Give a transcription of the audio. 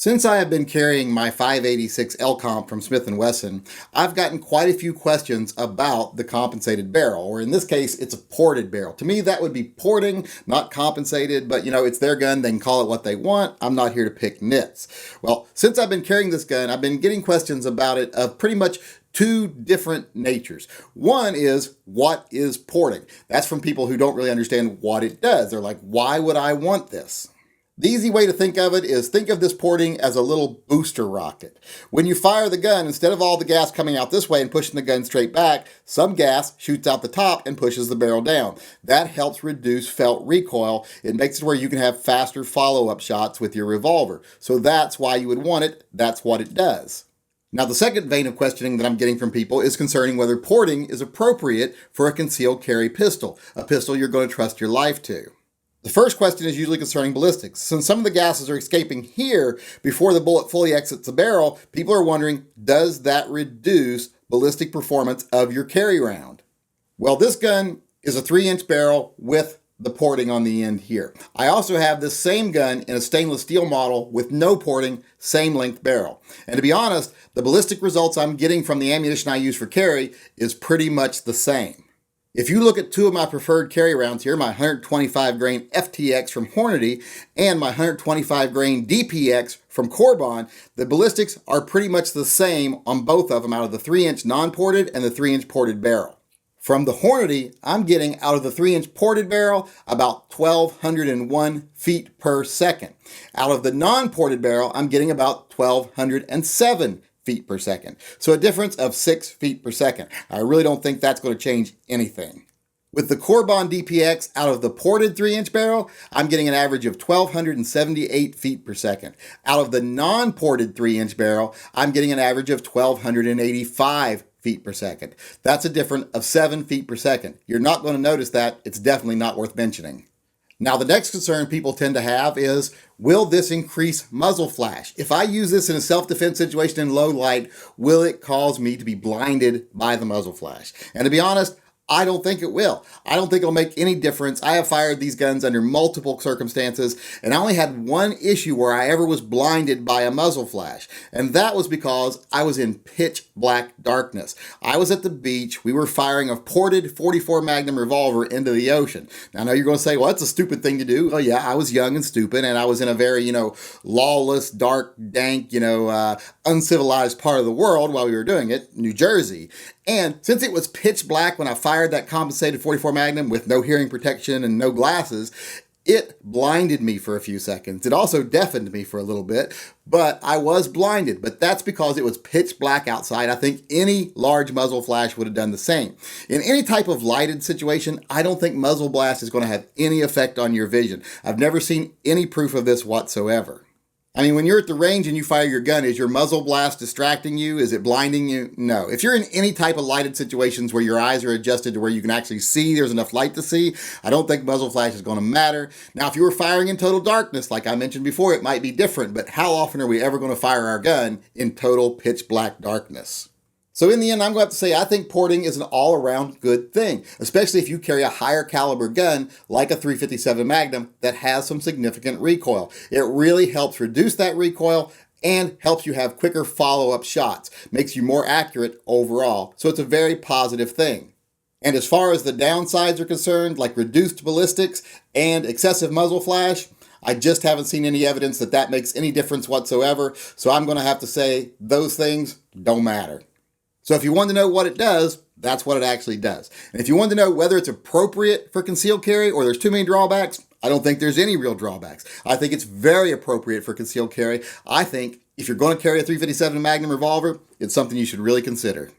Since I have been carrying my 586 L Comp from Smith & Wesson, I've gotten quite a few questions about the compensated barrel, or in this case, it's a ported barrel. To me, that would be porting, not compensated, but it's their gun, they can call it what they want. I'm not here to pick nits. Well, since I've been carrying this gun, I've been getting questions about it of pretty much two different natures. One is, what is porting? That's from people who don't really understand what it does. They're like, why would I want this? The easy way to think of it is think of this porting as a little booster rocket. When you fire the gun, instead of all the gas coming out this way and pushing the gun straight back, some gas shoots out the top and pushes the barrel down. That helps reduce felt recoil. It makes it where you can have faster follow-up shots with your revolver. So that's why you would want it. That's what it does. Now, the second vein of questioning that I'm getting from people is concerning whether porting is appropriate for a concealed carry pistol, a pistol you're going to trust your life to. The first question is usually concerning ballistics. Since some of the gases are escaping here before the bullet fully exits the barrel, people are wondering, does that reduce ballistic performance of your carry round? Well, this gun is a 3-inch barrel with the porting on the end here. I also have this same gun in a stainless steel model with no porting, same length barrel. And to be honest, the ballistic results I'm getting from the ammunition I use for carry is pretty much the same. If you look at two of my preferred carry rounds here, my 125 grain FTX from Hornady and my 125 grain DPX from Corbon, the ballistics are pretty much the same on both of them out of the 3-inch non-ported and the 3-inch ported barrel. From the Hornady, I'm getting out of the 3-inch ported barrel about 1,201 feet per second. Out of the non-ported barrel, I'm getting about 1,207 feet per second. So a difference of 6 feet per second. I really don't think that's going to change anything. With the Corbon DPX out of the ported 3-inch barrel, I'm getting an average of 1,278 feet per second. Out of the non-ported 3-inch barrel, I'm getting an average of 1,285 feet per second. That's a difference of 7 feet per second. You're not going to notice that. It's definitely not worth mentioning. Now, the next concern people tend to have is, will this increase muzzle flash? If I use this in a self-defense situation in low light, will it cause me to be blinded by the muzzle flash? And to be honest, I don't think it will. I don't think it'll make any difference. I have fired these guns under multiple circumstances, and I only had one issue where I ever was blinded by a muzzle flash. And that was because I was in pitch black darkness. I was at the beach. We were firing a ported 44 Magnum revolver into the ocean. Now, I know you're going to say, well, that's a stupid thing to do. Oh, yeah, I was young and stupid, and I was in a very, lawless, dark, dank, uncivilized part of the world while we were doing it, New Jersey. And since it was pitch black when I fired that compensated 44 Magnum with no hearing protection and no glasses, it blinded me for a few seconds. It also deafened me for a little bit, but I was blinded. But that's because it was pitch black outside. I think any large muzzle flash would have done the same. In any type of lighted situation, I don't think muzzle blast is going to have any effect on your vision. I've never seen any proof of this whatsoever. I mean, when you're at the range and you fire your gun, is your muzzle blast distracting you? Is it blinding you? No. If you're in any type of lighted situations where your eyes are adjusted to where you can actually see, there's enough light to see, I don't think muzzle flash is going to matter. Now, if you were firing in total darkness, like I mentioned before, it might be different, but how often are we ever going to fire our gun in total pitch black darkness? So in the end, I'm going to have to say I think porting is an all-around good thing, especially if you carry a higher caliber gun like a 357 Magnum that has some significant recoil. It really helps reduce that recoil and helps you have quicker follow-up shots, makes you more accurate overall. So it's a very positive thing. And as far as the downsides are concerned, like reduced ballistics and excessive muzzle flash, I just haven't seen any evidence that that makes any difference whatsoever. So I'm going to have to say those things don't matter. So if you want to know what it does, that's what it actually does. And if you want to know whether it's appropriate for concealed carry or there's too many drawbacks, I don't think there's any real drawbacks. I think it's very appropriate for concealed carry. I think if you're going to carry a 357 Magnum revolver, it's something you should really consider.